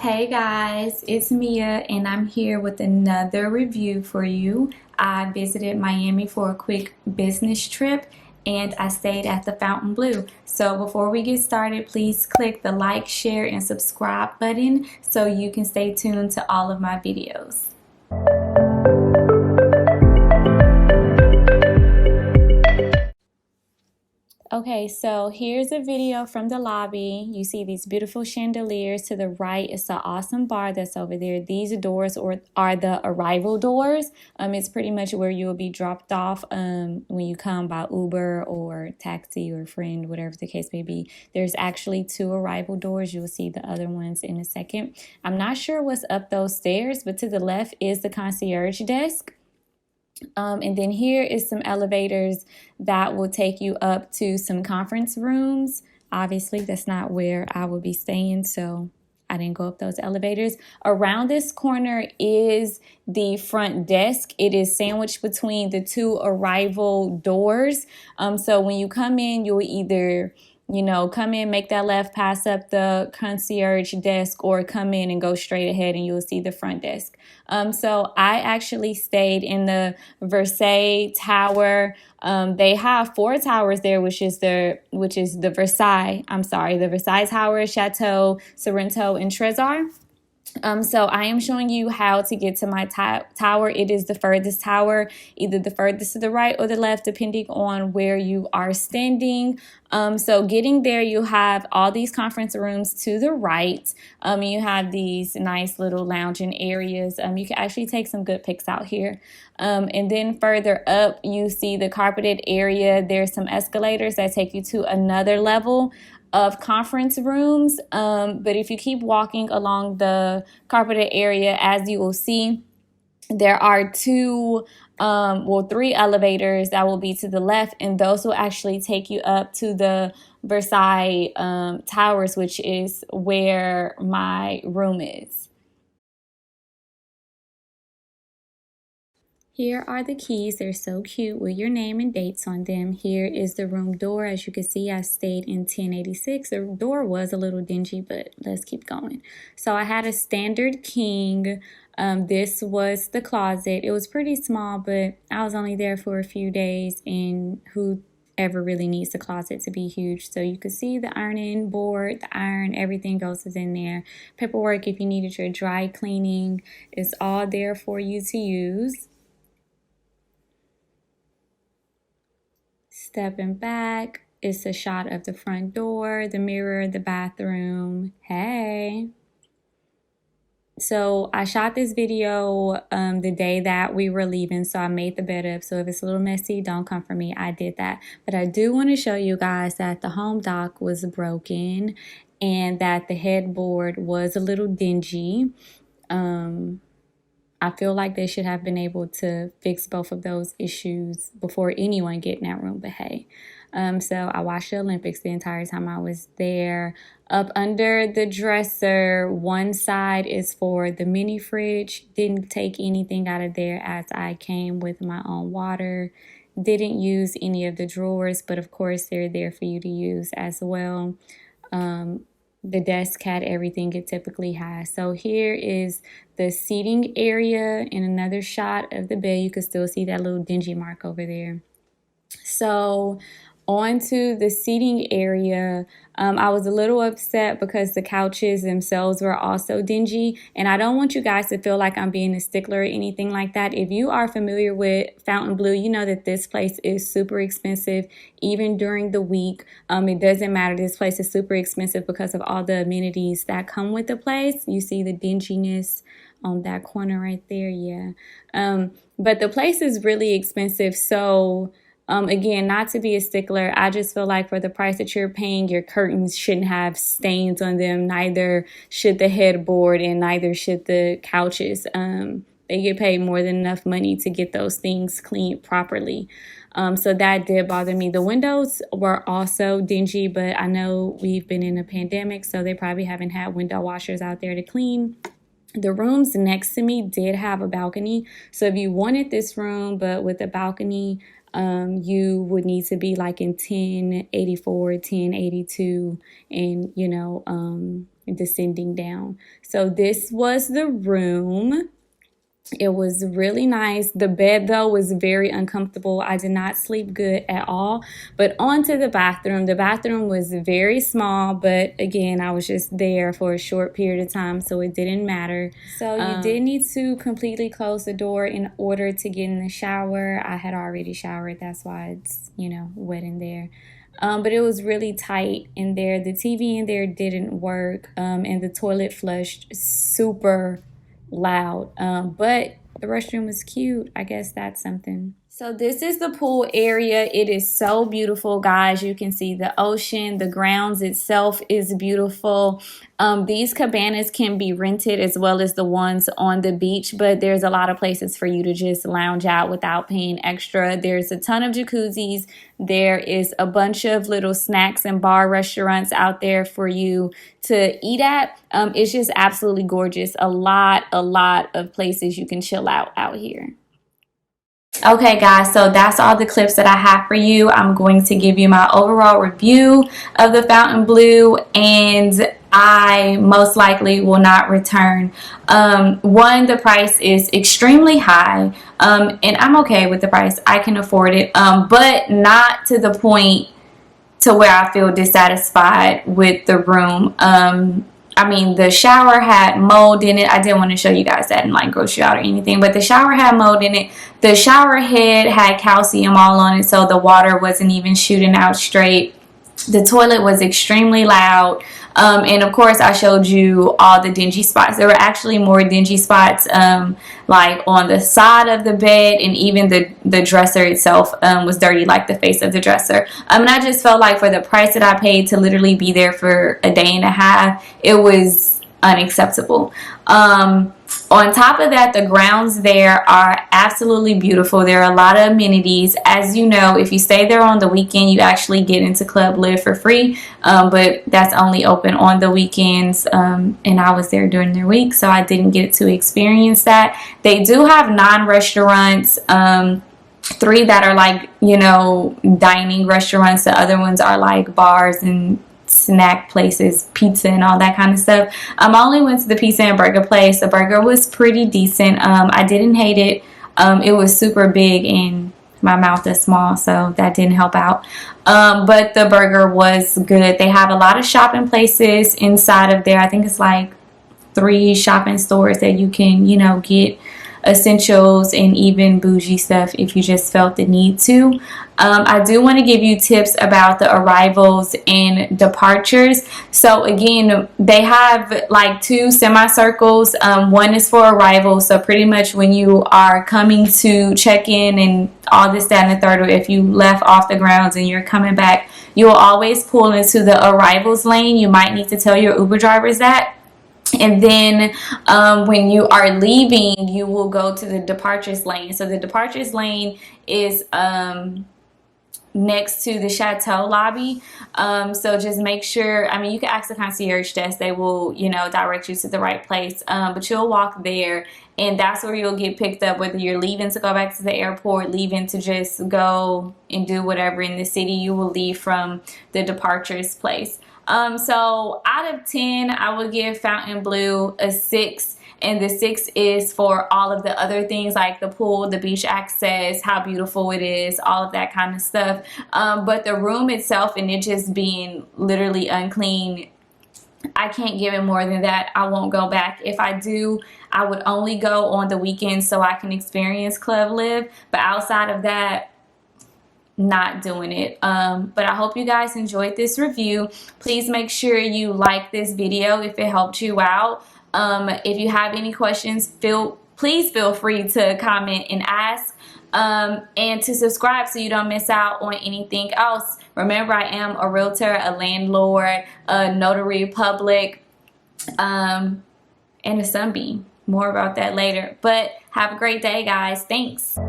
Hey guys, it's Mia and I'm here with another review for you. I visited Miami for a quick business trip and I stayed at the Fontainebleau. So before we get started, please click the like, share, and subscribe button so you can stay tuned to all of my videos. Okay, so here's a video from the lobby. You see these beautiful chandeliers to the right. It's an awesome bar that's over there. These doors are the arrival doors. It's pretty much where you will be dropped off when you come by Uber or taxi or friend, whatever the case may be. There's actually two arrival doors. You'll see the other ones in a second. I'm not sure what's up those stairs, but to the left is the concierge desk. And then here is some elevators that will take you up to some conference rooms. Obviously, that's not where I will be staying, so I didn't go up those elevators. Around this corner is the front desk. It is sandwiched between the two arrival doors. So when you come in, you'll either come in, make that left, pass up the concierge desk, or come in and go straight ahead and you'll see the front desk. So I actually stayed in the Versailles Tower. They have four towers there, which is the Versailles. The Versailles Tower, Chateau, Sorrento, and Trésor. So I am showing you how to get to my tower. It is the furthest tower, either the furthest to the right or the left, depending on where you are standing. So getting there, you have all these conference rooms to the right. You have these nice little lounging areas. You can actually take some good pics out here. And then further up, you see the carpeted area. There's some escalators that take you to another level of conference rooms. But if you keep walking along the carpeted area, as you will see, there are three elevators that will be to the left, and those will actually take you up to the Versailles Towers, which is where my room is. Here are the keys. They're so cute with your name and dates on them. Here is the room door. As you can see, I stayed in 1086. The door was a little dingy, but let's keep going. So I had a standard king. This was the closet. It was pretty small, but I was only there for a few days, and who ever really needs the closet to be huge? So you can see the ironing board, the iron, everything goes in there. Paperwork, if you needed your dry cleaning, is all there for you to use. Stepping back, it's a shot of the front door, the mirror, the bathroom. Hey. So I shot this video the day that we were leaving, so I made the bed up. So if it's a little messy, don't come for me. I did that. But I do want to show you guys that the home dock was broken and that the headboard was a little dingy. I feel like they should have been able to fix both of those issues before anyone get in that room, but hey. So I watched the Olympics the entire time I was there. Up under the dresser, one side is for the mini fridge. Didn't take anything out of there as I came with my own water. Didn't use any of the drawers, but of course they're there for you to use as well. The desk had everything it typically has. So here is the seating area in another shot of the bed. You can still see that little dingy mark over there. So onto the seating area, I was a little upset because the couches themselves were also dingy, and I don't want you guys to feel like I'm being a stickler or anything like that. If you are familiar with Fontainebleau, you know that this place is super expensive even during the week. It doesn't matter. This place is super expensive because of all the amenities that come with the place. You see the dinginess on that corner right there. Yeah. But the place is really expensive. So again, not to be a stickler, I just feel like for the price that you're paying, your curtains shouldn't have stains on them. Neither should the headboard, and neither should the couches. They get paid more than enough money to get those things cleaned properly. So that did bother me. The windows were also dingy, but I know we've been in a pandemic, so they probably haven't had window washers out there to clean. The rooms next to me did have a balcony. So if you wanted this room, but with a balcony, you would need to be like in 1084, 1082, and descending down. So this was the room. It was really nice. The bed, though, was very uncomfortable. I did not sleep good at all. But on to the bathroom. The bathroom was very small, but again, I was just there for a short period of time, so it didn't matter. So you did need to completely close the door in order to get in the shower. I had already showered. That's why it's, wet in there. But it was really tight in there. The TV in there didn't work, and the toilet flushed super loud, but the restroom was cute. I guess that's something. So this is the pool area. It is so beautiful, guys. You can see the ocean. The grounds itself is beautiful. These cabanas can be rented as well as the ones on the beach, but there's a lot of places for you to just lounge out without paying extra. There's a ton of jacuzzis. There is a bunch of little snacks and bar restaurants out there for you to eat at. It's just absolutely gorgeous. A lot of places you can chill out here. Okay, guys, so that's all the clips that I have for you. I'm going to give you my overall review of the Fontainebleau, and I most likely will not return. One, the price is extremely high, and I'm okay with the price. I can afford it, but not to the point to where I feel dissatisfied with the room. I mean, the shower had mold in it. I didn't want to show you guys that in like grocery out or anything, but the shower had mold in it. The shower head had calcium all on it, so the water wasn't even shooting out straight. The toilet was extremely loud. And of course, I showed you all the dingy spots. There were actually more dingy spots like on the side of the bed, and even the dresser itself was dirty, like the face of the dresser. And I just felt like for the price that I paid to literally be there for a day and a half, it was unacceptable. On top of that, the grounds there are absolutely beautiful. There are a lot of amenities. As you know, if you stay there on the weekend, you actually get into Club Live for free, but that's only open on the weekends, and I was there during the week, so I didn't get to experience that. They do have non-restaurants, 3 that are like, dining restaurants. The other ones are like bars and snack places, pizza and all that kind of stuff. I only went to the pizza and burger place. The burger was pretty decent. I didn't hate it. It was super big and my mouth is small, so that didn't help out. But the burger was good. They have a lot of shopping places inside of there. I think it's like 3 shopping stores that you can, get essentials and even bougie stuff if you just felt the need to. I do want to give you tips about the arrivals and departures. So again, they have like 2 semicircles. One is for arrival, so pretty much when you are coming to check in and all this, that, and the third, or if you left off the grounds and you're coming back, you'll always pull into the arrivals lane. You might need to tell your Uber drivers that. And then when you are leaving, you will go to the departures lane. So the departures lane is next to the chateau lobby. So just make sure, you can ask the concierge desk. They will, direct you to the right place. But you'll walk there, and that's where you'll get picked up, whether you're leaving to go back to the airport, leaving to just go and do whatever in the city. You will leave from the departures place. So out of 10, I would give Fontainebleau a 6, and the 6 is for all of the other things like the pool, the beach access, how beautiful it is, all of that kind of stuff. But the room itself and it just being literally unclean, I can't give it more than that. I won't go back. If I do, I would only go on the weekends so I can experience Club Live. But outside of that, not doing it. But I hope you guys enjoyed this review. Please make sure you like this video if it helped you out. If you have any questions, please feel free to comment and ask, and to subscribe so you don't miss out on anything else. Remember, I am a realtor, a landlord, a notary public, and a sunbeam. More about that later. But have a great day, guys. Thanks.